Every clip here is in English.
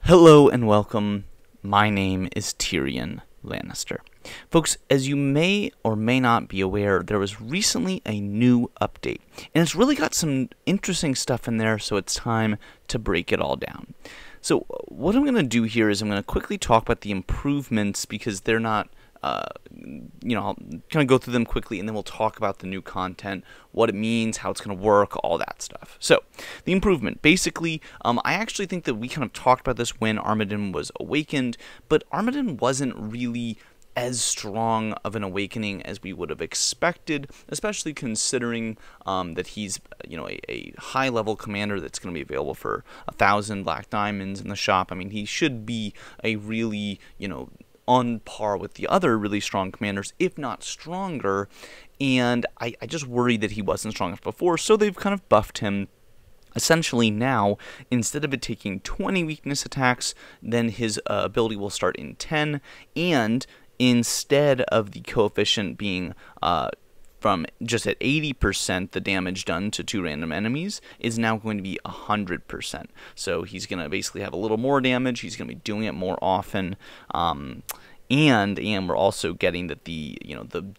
Hello and welcome. My name is TyrionLanstr. Folks, as you may or may not be aware, there was recently a new update, and it's really got some interesting stuff in there, so it's time to break it all down. So what I'm going to do here is I'm going to quickly talk about the improvements because they're not I'll kind of go through them quickly, and then we'll talk about the new content, what it means, how it's going to work, all that stuff. So, the improvement. Basically, I actually think that we kind of talked about this when Ayrmidon was awakened, but Ayrmidon wasn't really as strong of an awakening as we would have expected, especially considering that he's a high-level commander that's going to be available for 1,000 black diamonds in the shop. I mean, he should be a really, on par with the other really strong commanders, if not stronger, and I just worried that he wasn't strong enough before, so they've kind of buffed him. Essentially now, instead of it taking 20 weakness attacks, then his ability will start in 10, and instead of the coefficient being from just at 80% the damage done to 2 random enemies is now going to be 100%. So he's going to basically have a little more damage, he's going to be doing it more often, and we're also getting that the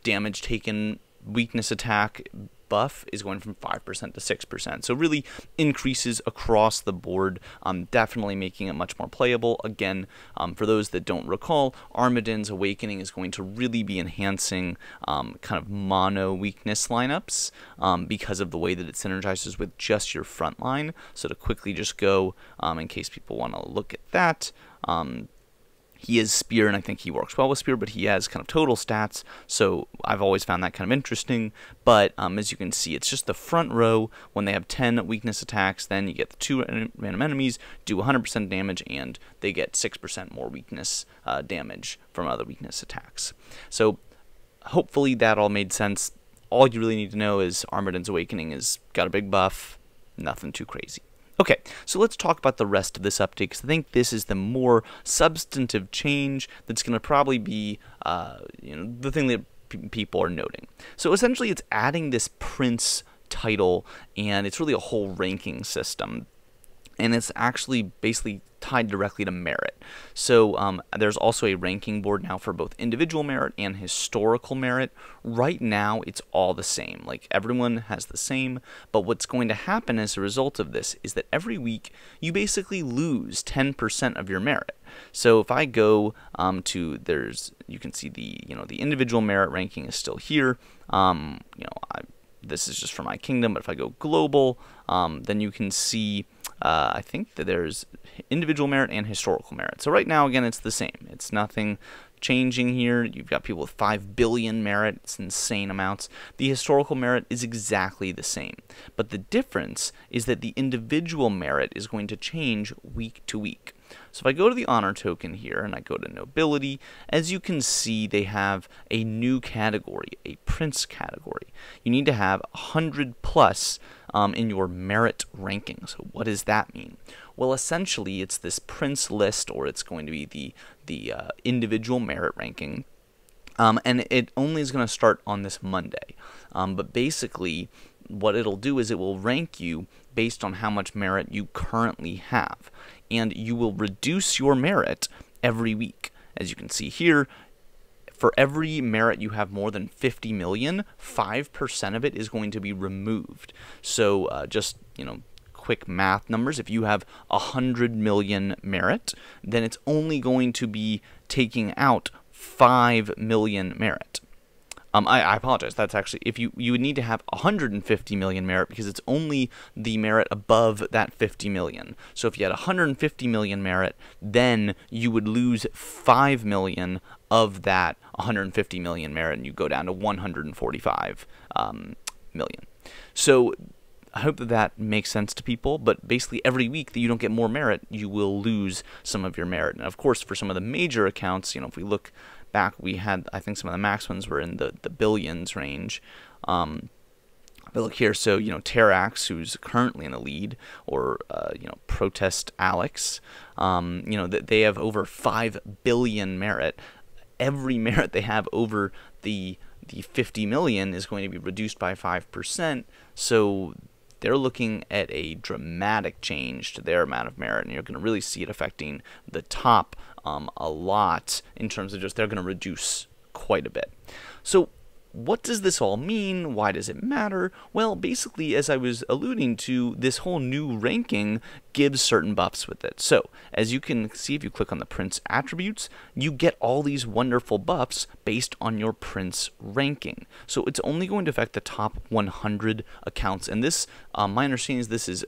damage taken weakness attack buff is going from 5% to 6%. So really increases across the board, definitely making it much more playable. Again, for those that don't recall, Ayrmidon's Awakening is going to really be enhancing kind of mono weakness lineups because of the way that it synergizes with just your front line. So to quickly just go, in case people want to look at that, he is Spear, and I think he works well with Spear, but he has kind of total stats, so I've always found that kind of interesting. But as you can see, it's just the front row. When they have 10 weakness attacks, then you get the 2 random enemies, do 100% damage, and they get 6% more weakness damage from other weakness attacks. So hopefully that all made sense. All you really need to know is Ayrmidon's Awakening has got a big buff, nothing too crazy. Okay, so let's talk about the rest of this update, because I think this is the more substantive change that's going to probably be, the thing that people are noting. So essentially, it's adding this Prince title, and it's really a whole ranking system, and it's actually basically tied directly to merit. So there's also a ranking board now for both individual merit and historical merit. Right now, it's all the same. Like, everyone has the same, but what's going to happen as a result of this is that every week, you basically lose 10% of your merit. So if I go you can see the individual merit ranking is still here. This is just for my kingdom, but if I go global, then you can see I think that there's individual merit and historical merit. So right now, again, it's the same. It's nothing changing here. You've got people with 5 billion merit. It's insane amounts. The historical merit is exactly the same. But the difference is that the individual merit is going to change week to week. So if I go to the honor token here and I go to nobility, as you can see, they have a new category, a prince category. You need to have 100 plus in your merit ranking. So what does that mean? Well, essentially, it's this prince list, or it's going to be the individual merit ranking. And it only is going to start on this Monday. But basically, what it'll do is it will rank you based on how much merit you currently have. And you will reduce your merit every week. As you can see here, for every merit you have more than 50 million, 5% of it is going to be removed. So just, quick math numbers, if you have 100 million merit, then it's only going to be taking out 5 million merit. I apologize. That's actually, if you would need to have 150 million merit, because it's only the merit above that 50 million. So if you had 150 million merit, then you would lose 5 million of that 150 million merit, and you go down to 145 million. So I hope that makes sense to people, but basically every week that you don't get more merit, you will lose some of your merit. And of course, for some of the major accounts, if we look back, we had, I think some of the max ones were in the billions range. But look here, so, Terax, who's currently in the lead, or, Protest Alex, they have over 5 billion merit. Every merit they have over the 50 million is going to be reduced by 5%, so they're looking at a dramatic change to their amount of merit, and you're going to really see it affecting the top a lot in terms of just they're going to reduce quite a bit. So what does this all mean? Why does it matter? Well, basically, as I was alluding to, this whole new ranking gives certain buffs with it. So, as you can see, if you click on the Prince attributes, you get all these wonderful buffs based on your Prince ranking. So it's only going to affect the top 100 accounts, and this, my understanding is this is,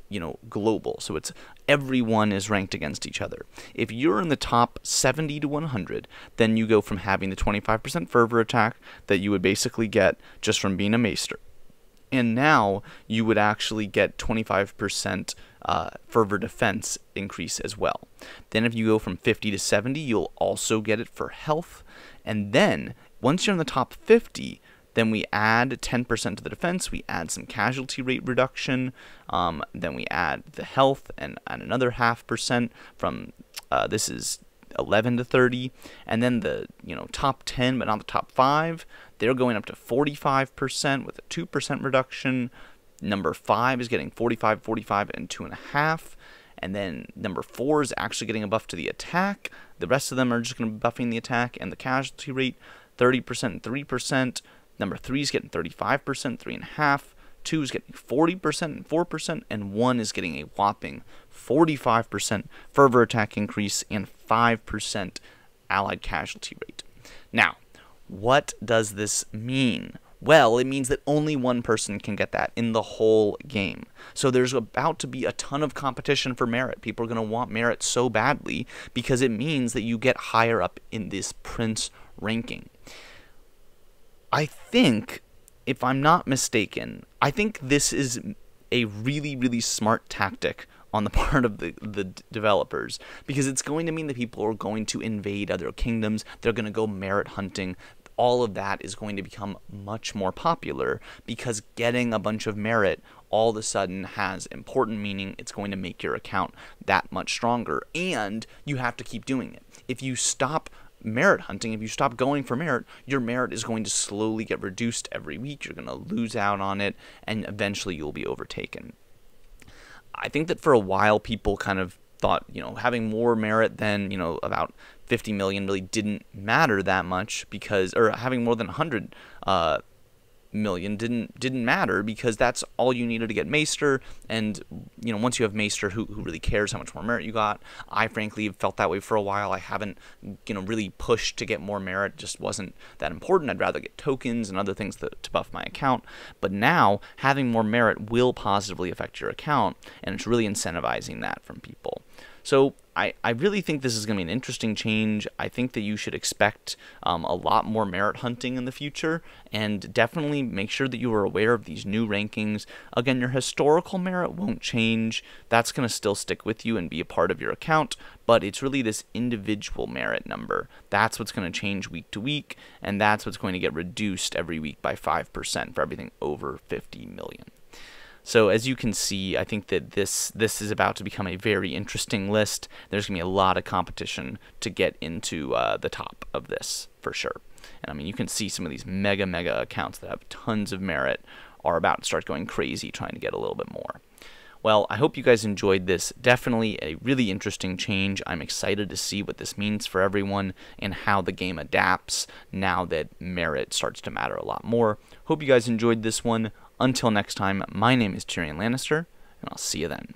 global. So it's everyone is ranked against each other. If you're in the top 70 to 100, then you go from having the 25% fervor attack that you would basically get just from being a maester. And now you would actually get 25% fervor defense increase as well. Then if you go from 50 to 70, you'll also get it for health. And then once you're in the top 50, then we add 10% to the defense, we add some casualty rate reduction, then we add the health and another 0.5% from, this is 11 to 30, and then the top 10 but not the top 5, they're going up to 45% with a 2% reduction. Number 5 is getting 45, 45, and 2.5. And then number 4 is actually getting a buff to the attack. The rest of them are just going to be buffing the attack and the casualty rate, 30% and 3%. Number 3 is getting 35%, 3.5%. 2 is getting 40% and 4%, and 1 is getting a whopping 45% fervor attack increase and 5% allied casualty rate. Now, what does this mean? Well, it means that only one person can get that in the whole game. So there's about to be a ton of competition for merit. People are going to want merit so badly because it means that you get higher up in this Prince ranking. I think, if I'm not mistaken, I think this is a really, really smart tactic on the part of the developers, because it's going to mean that people are going to invade other kingdoms, they're going to go merit hunting. All of that is going to become much more popular because getting a bunch of merit all of a sudden has important meaning. It's going to make your account that much stronger, and you have to keep doing it. If you stop merit hunting, if you stop going for merit, your merit is going to slowly get reduced every week. You're going to lose out on it, and eventually you'll be overtaken. I think that for a while people kind of thought, having more merit than, about 50 million really didn't matter that much, because, or having more than 100 million didn't matter, because that's all you needed to get Maester. And once you have Maester, who really cares how much more merit you got? I frankly felt that way for a while. I haven't really pushed to get more merit. It just wasn't that important. I'd rather get tokens and other things to buff my account. But now having more merit will positively affect your account, and it's really incentivizing that from people. So I really think this is going to be an interesting change. I think that you should expect a lot more merit hunting in the future, and definitely make sure that you are aware of these new rankings. Again, your historical merit won't change. That's going to still stick with you and be a part of your account, but it's really this individual merit number. That's what's going to change week to week, and that's what's going to get reduced every week by 5% for everything over 50 million. So as you can see, I think that this is about to become a very interesting list. There's going to be a lot of competition to get into the top of this, for sure. And I mean, you can see some of these mega accounts that have tons of merit are about to start going crazy trying to get a little bit more. Well, I hope you guys enjoyed this. Definitely a really interesting change. I'm excited to see what this means for everyone and how the game adapts now that merit starts to matter a lot more. Hope you guys enjoyed this one. Until next time, my name is TyrionLanstr, and I'll see you then.